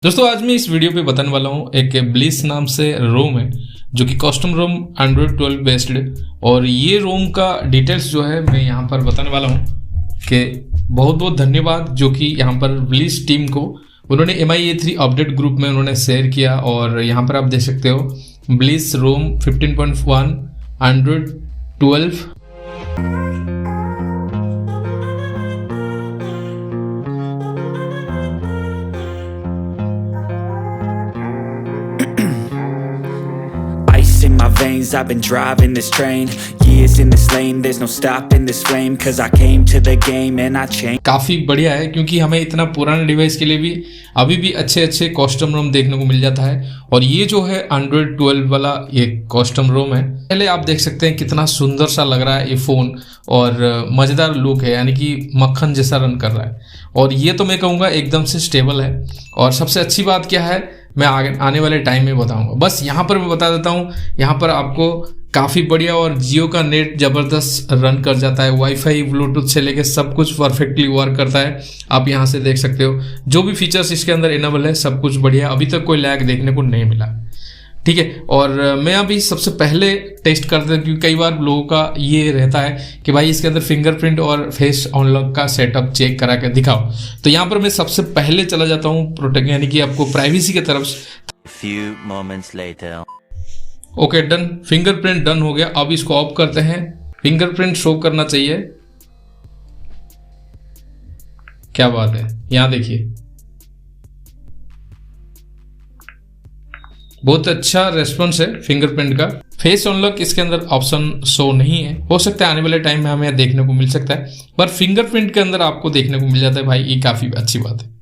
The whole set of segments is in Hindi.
दोस्तों आज मैं इस वीडियो पे बताने वाला हूँ एक ब्लिस नाम से रोम है जो कि कस्टम रोम एंड्रॉयड 12 बेस्ड है। और ये रोम का डिटेल्स जो है मैं यहाँ पर बताने वाला हूँ कि बहुत बहुत धन्यवाद जो कि यहाँ पर ब्लिस टीम को उन्होंने MIA3 अपडेट ग्रुप में उन्होंने शेयर किया। और यहाँ पर आप देख सकते हो Bliss ROM 15.1 Android 12। Ice in my veins, I've been driving this train. Years in this lane, there's no stopping this flame. Cause I came to the game and I changed. काफ़ी बढ़िया है क्योंकि हमें इतना पुराने डिवाइस के लिए भी अभी भी अच्छे अच्छे कस्टम रोम देखने को मिल जाता है। और ये जो है एंड्रॉयड 12 वाला ये कस्टम रोम है। पहले आप देख सकते हैं कितना सुंदर सा लग रहा है ये फ़ोन और मज़ेदार लुक है, यानी कि मक्खन जैसा रन कर रहा है। और ये तो मैं कहूँगा एकदम से स्टेबल है। और सबसे अच्छी बात क्या है मैं आने वाले टाइम में बताऊंगा। बस यहाँ पर मैं बता देता हूँ, यहाँ पर आपको काफ़ी बढ़िया और जियो का नेट ज़बरदस्त रन कर जाता है। वाईफाई ब्लूटूथ से लेके सब कुछ परफेक्टली वर्क करता है। आप यहाँ से देख सकते हो जो भी फीचर्स इसके अंदर इनेबल है सब कुछ बढ़िया, अभी तक कोई लैग देखने को नहीं मिला। ठीक है, और मैं अभी सबसे पहले टेस्ट करता हूँ क्योंकि कई बार लोगों का ये रहता है कि भाई इसके अंदर फिंगरप्रिंट और फेस अनलॉक का सेटअप चेक करा के दिखाओ। तो यहाँ पर मैं सबसे पहले चला जाता हूँ प्रोटेक्ट यानी कि आपको प्राइवेसी की तरफ। Few moments later. Okay done, fingerprint done हो गया। अब इसको ऑफ करते हैं। फिंगरप्रिंट शो करना चाहिए। क्या बात है, यहाँ देखिए बहुत अच्छा रेस्पॉन्स है फिंगरप्रिंट का। फेस अनलॉक इसके अंदर ऑप्शन शो नहीं है, हो सकता है आने वाले टाइम में हमें देखने को मिल सकता है, पर फिंगरप्रिंट के अंदर आपको देखने को मिल जाता है भाई, ये काफी अच्छी बात है।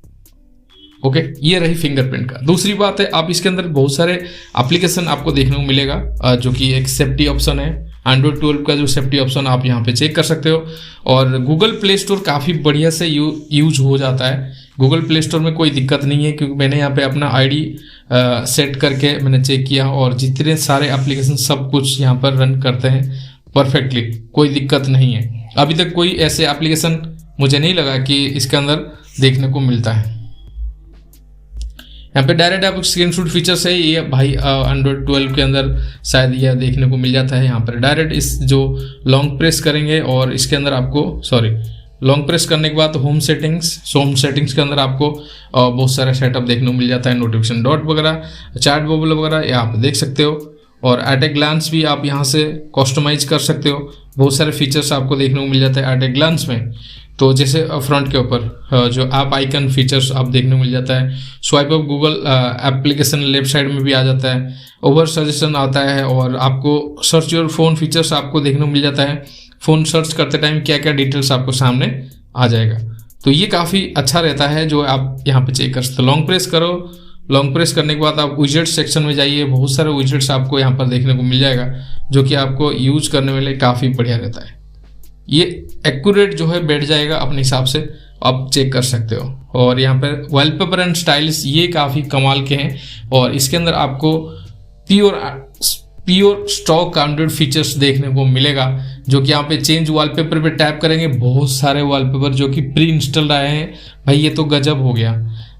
ओके, ये रही फिंगरप्रिंट का। दूसरी बात है आप इसके अंदर बहुत सारे एप्लीकेशन आपको देखने को मिलेगा जो कि एक सेफ्टी ऑप्शन है। एंड्रॉयड 12 का जो सेफ्टी ऑप्शन आप यहाँ पे चेक कर सकते हो। और गूगल प्ले स्टोर काफ़ी बढ़िया से यूज हो जाता है। गूगल प्ले स्टोर में कोई दिक्कत नहीं है क्योंकि मैंने यहाँ पे अपना ID सेट करके मैंने चेक किया और जितने सारे एप्लीकेशन सब कुछ यहाँ पर रन करते हैं परफेक्टली, कोई दिक्कत नहीं है। अभी तक कोई ऐसे एप्लीकेशन मुझे नहीं लगा कि इसके अंदर देखने को मिलता है। यहाँ पे डायरेक्ट आप स्क्रीनशॉट फीचर्स है ये भाई एंड्रॉयड 12 के अंदर शायद यह देखने को मिल जाता है। यहाँ पर डायरेक्ट इस जो लॉन्ग प्रेस करेंगे और इसके अंदर आपको लॉन्ग प्रेस करने के बाद होम सेटिंग्स के अंदर आपको बहुत सारा सेटअप देखने को मिल जाता है। नोटिफिकेशन डॉट वगैरह, चैट बबल वगैरह यहाँ पे देख सकते हो। और एट ए ग्लांस भी आप यहाँ से कस्टमाइज कर सकते हो। बहुत सारे फीचर्स आपको देखने को मिल जाता है एट ए ग्लांस में। तो जैसे फ्रंट के ऊपर जो ऐप आइकन फीचर्स आप देखने को मिल जाता है। Swipe up Google application left side में भी आ जाता है। ओवर सजेशन आता है और आपको सर्च योर फोन फीचर्स आपको देखने को मिल जाता है। फ़ोन सर्च करते टाइम क्या क्या डिटेल्स आपको सामने आ जाएगा। तो ये काफ़ी अच्छा रहता है जो आप यहाँ पे चेक कर सकते हो। लॉन्ग प्रेस करो, लॉन्ग प्रेस करने के बाद आप विजेट सेक्शन में जाइए, बहुत सारे विजेट्स आपको यहाँ पर देखने को मिल जाएगा जो कि आपको यूज करने में लिए काफ़ी बढ़िया रहता है। ये एक्यूरेट जो है बैठ जाएगा अपने हिसाब से, आप चेक कर सकते हो। और यहाँ पर वॉलपेपर एंड स्टाइल्स ये काफ़ी कमाल के हैं और इसके अंदर आपको प्योर स्टॉक एंड्रॉयड फीचर्स देखने को मिलेगा जो कि यहाँ पे चेंज वॉलपेपर पे टैप करेंगे, बहुत सारे वॉलपेपर जो कि प्री इंस्टॉल्ड आए हैं भाई, ये तो गजब हो गया।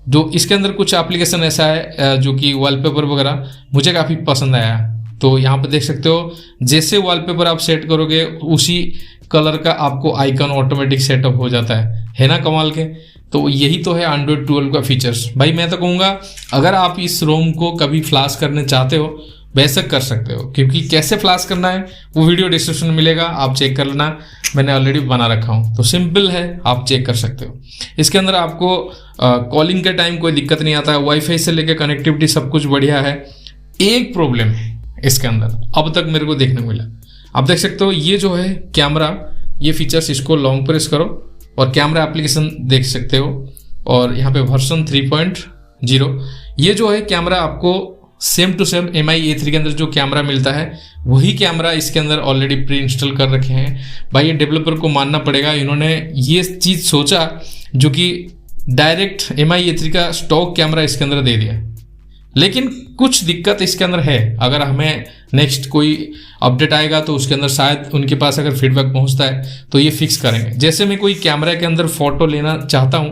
जो इसके अंदर कुछ एप्लीकेशन ऐसा है जो कि वॉलपेपर वगैरह मुझे काफ़ी पसंद आया। तो यहाँ पे देख सकते हो जैसे वॉलपेपर आप सेट करोगे उसी कलर का आपको आइकन ऑटोमेटिक सेटअप हो जाता है ना कमाल के। तो यही तो है एंड्रॉयड 12 का फीचर्स भाई। मैं तो कहूँगा अगर आप इस रोम को कभी फ्लैश करने चाहते हो बेशक कर सकते हो, क्योंकि कैसे फ्लैश करना है वो वीडियो डिस्क्रिप्शन में मिलेगा, आप चेक कर लेना, मैंने ऑलरेडी बना रखा हूँ। तो सिंपल है, आप चेक कर सकते हो। इसके अंदर आपको कॉलिंग के टाइम कोई दिक्कत नहीं आता है। वाईफाई से लेकर कनेक्टिविटी सब कुछ बढ़िया है। एक प्रॉब्लम है इसके अंदर अब तक मेरे को देखने को मिला, आप देख सकते हो ये जो है कैमरा, ये फीचर्स इसको लॉन्ग प्रेस करो और कैमरा एप्लीकेशन देख सकते हो। और यहाँ पे वर्जन 3.0 ये जो है कैमरा आपको सेम टू सेम MIA3 के अंदर जो कैमरा मिलता है वही कैमरा इसके अंदर ऑलरेडी प्री इंस्टॉल कर रखे हैं भाई। ये डेवलपर को मानना पड़ेगा, इन्होंने ये चीज़ सोचा जो कि डायरेक्ट MIA3 का स्टॉक कैमरा इसके अंदर दे दिया। लेकिन कुछ दिक्कत इसके अंदर है, अगर हमें नेक्स्ट कोई अपडेट आएगा तो उसके अंदर शायद उनके पास अगर फीडबैक पहुंचता है तो ये फिक्स करेंगे। जैसे मैं कोई कैमरा के अंदर फोटो लेना चाहता हूं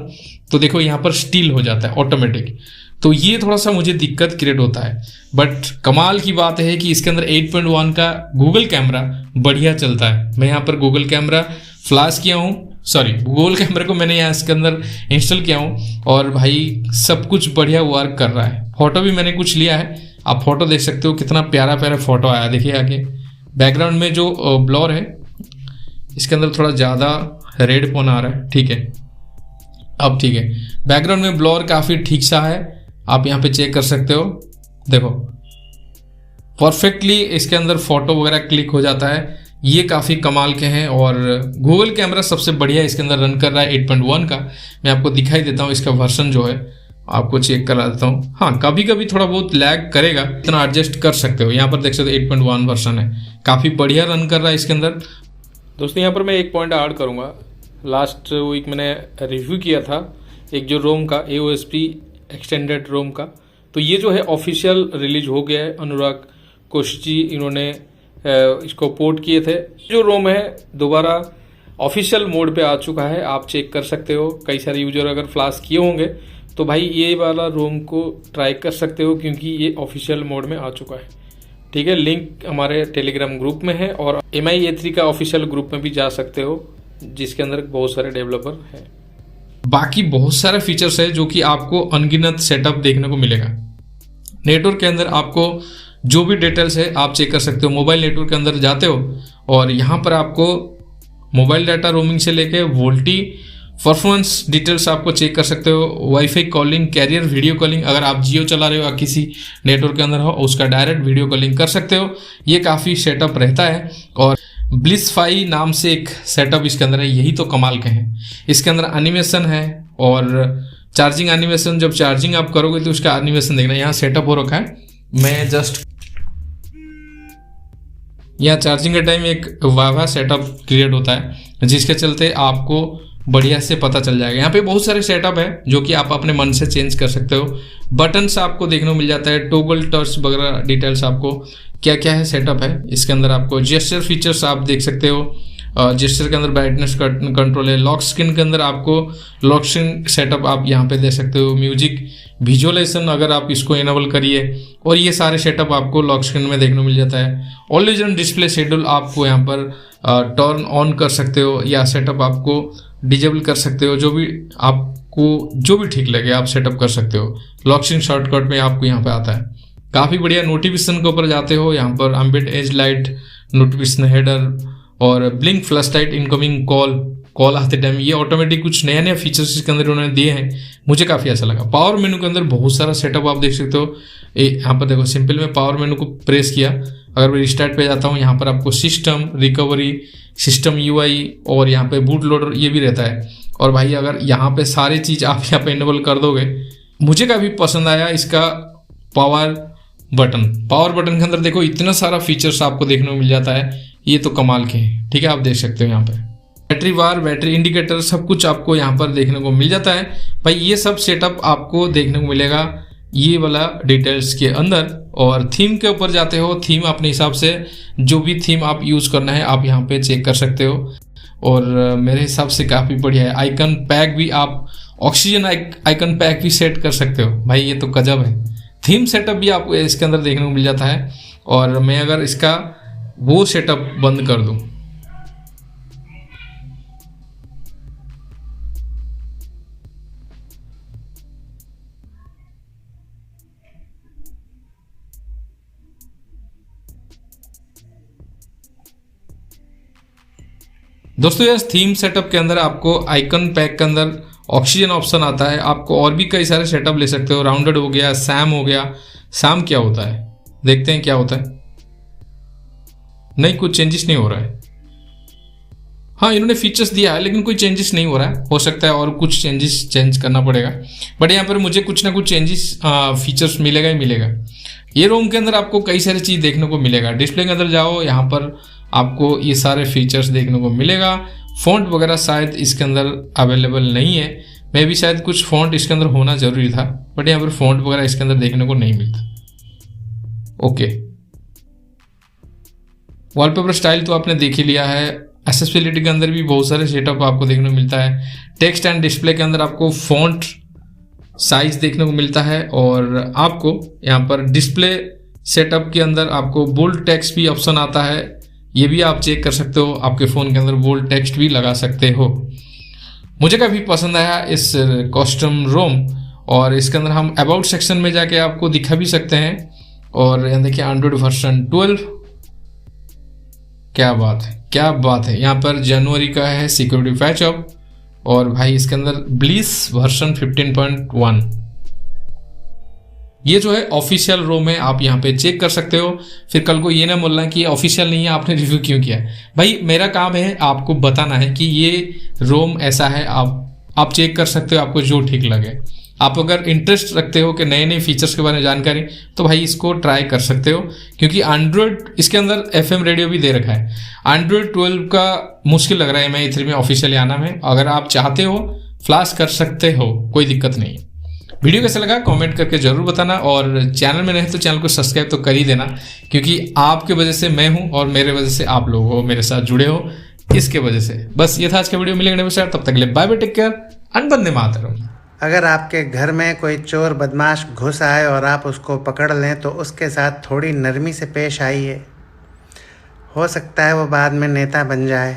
तो देखो यहाँ पर स्टिल हो जाता है ऑटोमेटिक। तो ये थोड़ा सा मुझे दिक्कत क्रिएट होता है। बट कमाल की बात है कि इसके अंदर 8.1 का गूगल कैमरा बढ़िया चलता है। मैं यहाँ पर गूगल कैमरा फ्लैश किया हूँ, सॉरी गूगल कैमरा को मैंने यहाँ इसके अंदर इंस्टॉल किया हूँ और भाई सब कुछ बढ़िया वर्क कर रहा है। फोटो भी मैंने कुछ लिया है, आप फोटो देख सकते हो कितना प्यारा प्यारा फोटो आया। देखिए आगे बैकग्राउंड में जो ब्लर है इसके अंदर थोड़ा ज़्यादा रेड पन आ रहा है, ठीक है अब ठीक है। बैकग्राउंड में ब्लर काफ़ी ठीक सा है, आप यहाँ पे चेक कर सकते हो। देखो परफेक्टली इसके अंदर फोटो वगैरह क्लिक हो जाता है, ये काफ़ी कमाल के हैं। और गूगल कैमरा सबसे बढ़िया इसके अंदर रन कर रहा है 8.1 का। मैं आपको दिखाई देता हूँ इसका वर्जन जो है, आपको चेक करा देता हूँ। हाँ कभी कभी थोड़ा बहुत लैग करेगा, इतना एडजस्ट कर सकते हो। यहाँ पर देख सकते हो 8.1 वर्जन है, काफ़ी बढ़िया रन कर रहा है इसके अंदर। दोस्तों यहाँ पर मैं एक पॉइंट ऐड करूँगा, लास्ट वीक मैंने रिव्यू किया था एक जो रोम का AOSP एक्सटेंडेड रोम का, तो ये जो है ऑफिशियल रिलीज हो गया है। अनुराग कौशिक जी इन्होंने इसको पोर्ट किए थे। जो रोम है दोबारा ऑफिशियल मोड पे आ चुका है, आप चेक कर सकते हो। कई सारे यूजर अगर फ्लैश किए होंगे तो भाई ये वाला रोम को ट्राई कर सकते हो क्योंकि ये ऑफिशियल मोड में आ चुका है, ठीक है। लिंक हमारे टेलीग्राम ग्रुप में है और MIA3 का ऑफिशियल ग्रुप में भी जा सकते हो जिसके अंदर बहुत सारे डेवलपर हैं। बाकी बहुत सारे फीचर्स है जो कि आपको अनगिनत सेटअप देखने को मिलेगा। नेटवर्क के अंदर आपको जो भी डिटेल्स है आप चेक कर सकते हो। मोबाइल नेटवर्क के अंदर जाते हो और यहाँ पर आपको मोबाइल डाटा रोमिंग से लेके वोल्टी परफॉर्मेंस डिटेल्स आपको चेक कर सकते हो। Wifi calling, career video calling, अगर आप जियो चला रहे हो या किसी नेटवर्क के अंदर हो उसका डायरेक्ट वीडियो कॉलिंग कर सकते हो। ये काफ़ी सेटअप रहता है। और ब्लिसफाई नाम से एक सेटअप इसके अंदर है, यही तो कमाल के हैं। इसके अंदर एनिमेशन है और चार्जिंग एनिमेशन, जब चार्जिंग आप करोगे तो उसका एनिमेशन देखना। यहाँ सेटअप हो रखा है, मैं जस्ट यहाँ चार्जिंग के टाइम एक वाइफाई सेटअप क्रिएट होता है जिसके चलते आपको बढ़िया से पता चल जाएगा। यहाँ पे बहुत सारे सेटअप है जो कि आप अपने मन से चेंज कर सकते हो। बटन्स आपको देखने को मिल जाता है, टॉगल टच वगैरह डिटेल्स आपको क्या क्या है सेटअप है। इसके अंदर आपको जेस्चर फीचर्स आप देख सकते हो। जेस्चर के अंदर ब्राइटनेस कंट्रोल है। लॉक स्क्रीन के अंदर आपको लॉक स्क्रीन सेटअप आप यहाँ पे दे सकते हो। म्यूजिक विजुअलाइजेशन अगर आप इसको इनेबल करिए और ये सारे सेटअप आपको लॉक स्क्रीन में देखने को मिल जाता है। ऑलवेज ऑन डिस्प्ले शेड्यूल आपको यहाँ पर टर्न ऑन कर सकते हो या सेटअप आपको डिजेबल कर सकते हो। जो भी आपको जो भी ठीक लगे आप सेटअप कर सकते हो। लॉक स्क्रीन शॉर्टकट में आपको यहाँ पे आता है। काफ़ी बढ़िया। नोटिफिकेशन के ऊपर जाते हो, यहाँ पर embed edge light, notification header और blink flash light, incoming call आते टाइम, ये ऑटोमेटिक कुछ नया नया फीचर्स इसके अंदर उन्होंने दिए हैं, मुझे काफ़ी अच्छा लगा। पावर मेनू के अंदर बहुत सारा सेटअप आप देख सकते हो। यहाँ पर देखो सिंपल में पावर मेनू को प्रेस किया, अगर मैं रिस्टार्ट पे जाता हूँ यहाँ पर आपको सिस्टम रिकवरी, सिस्टम UI और यहाँ पे बूट लोडर ये भी रहता है। और भाई अगर यहाँ पे सारी चीज़ आप यहाँ पे इनेबल कर दोगे, मुझे काफ़ी पसंद आया इसका पावर बटन के अंदर देखो इतना सारा फीचर्स आपको देखने को मिल जाता है, ये तो कमाल के हैं, ठीक है। आप देख सकते हो यहाँ पे बैटरी बार, बैटरी इंडिकेटर सब कुछ आपको यहाँ पर देखने को मिल जाता है। भाई ये सब सेटअप आपको देखने को मिलेगा ये वाला डिटेल्स के अंदर। और थीम के ऊपर जाते हो, थीम अपने हिसाब से जो भी थीम आप यूज़ करना है आप यहाँ पे चेक कर सकते हो और मेरे हिसाब से काफ़ी बढ़िया है। आइकन पैक भी आप ऑक्सीजन आइकन पैक भी सेट कर सकते हो। भाई ये तो गजब है। थीम सेटअप भी आपको इसके अंदर देखने को मिल जाता है। और मैं अगर इसका वो सेटअप बंद कर दूं, दोस्तों यस थीम सेटअप के अंदर आपको आइकन पैक के अंदर ऑक्सीजन ऑप्शन आता है। आपको और भी कई सारे सेटअप ले सकते हो। राउंडेड हो गया, सैम हो गया। सैम क्या होता है देखते हैं क्या होता है। नहीं, कुछ चेंजेस नहीं हो रहा है। हाँ इन्होंने फीचर्स दिया है लेकिन कोई चेंजेस नहीं हो रहा है। हो सकता है और कुछ चेंज करना पड़ेगा, बट यहाँ पर मुझे कुछ ना कुछ चेंजेस फीचर्स मिलेगा ही मिलेगा। ये रोम के अंदर आपको कई सारी चीज़ देखने को मिलेगा। डिस्प्ले के अंदर जाओ, यहाँ पर आपको ये सारे फीचर्स देखने को मिलेगा। फ़ॉन्ट वगैरह शायद इसके अंदर अवेलेबल नहीं है, मे भी शायद कुछ फ़ॉन्ट इसके अंदर होना ज़रूरी था, बट यहाँ पर फ़ॉन्ट वगैरह इसके अंदर देखने को नहीं मिलता। ओके, वॉलपेपर स्टाइल तो आपने देख ही लिया है। एक्सेसिबिलिटी के अंदर भी बहुत सारे सेटअप आपको देखने को मिलता है। टेक्स्ट एंड डिस्प्ले के अंदर आपको फ़ॉन्ट साइज देखने को मिलता है। और आपको यहाँ पर डिस्प्ले सेटअप के अंदर आपको बोल्ड टेक्स्ट भी ऑप्शन आता है, ये भी आप चेक कर सकते हो। आपके फ़ोन के अंदर बोल्ड टेक्स्ट भी लगा सकते हो। मुझे काफ़ी पसंद आया इस कस्टम रोम, और इसके अंदर हम अबाउट सेक्शन में जाके आपको दिखा भी सकते हैं। और यहाँ देखिए एंड्रॉइड वर्जन 12, क्या बात है, क्या बात है। यहाँ पर जनवरी का है सिक्योरिटी पैच अप, और भाई इसके अंदर ब्लिस वर्जन 15.1, ये जो है ऑफिशियल रोम है, आप यहाँ पे चेक कर सकते हो। फिर कल को ये ना बोलना कि ये ऑफिशियल नहीं है, आपने रिव्यू क्यों किया है। भाई मेरा काम है आपको बताना है कि ये रोम ऐसा है, आप चेक कर सकते हो, आपको जो ठीक लगे। आप अगर इंटरेस्ट रखते हो कि नए नए फीचर्स के बारे में जानकारी, तो भाई इसको ट्राई कर सकते हो, क्योंकि एंड्रॉयड इसके अंदर FM रेडियो भी दे रखा है। एंड्रॉयड 12 का मुश्किल लग रहा है MI 3 में ऑफिशियली आना में। अगर आप चाहते हो फ्लैश कर सकते हो, कोई दिक्कत नहीं। वीडियो कैसा लगा कमेंट करके जरूर बताना, और चैनल में नहीं तो चैनल को सब्सक्राइब तो कर ही देना, क्योंकि आपके वजह से मैं हूँ और मेरे वजह से आप लोग हो, मेरे साथ जुड़े हो, इसके वजह से। बस ये था आज का वीडियो, मिलेंगे नेक्स्ट टाइम, तब तक के लिए bye bye, take care, Vande Mataram. अगर आपके घर में कोई चोर बदमाश घुस आए और आप उसको पकड़ लें तो उसके साथ थोड़ी नरमी से पेश आइए, हो सकता है वो बाद में नेता बन जाए।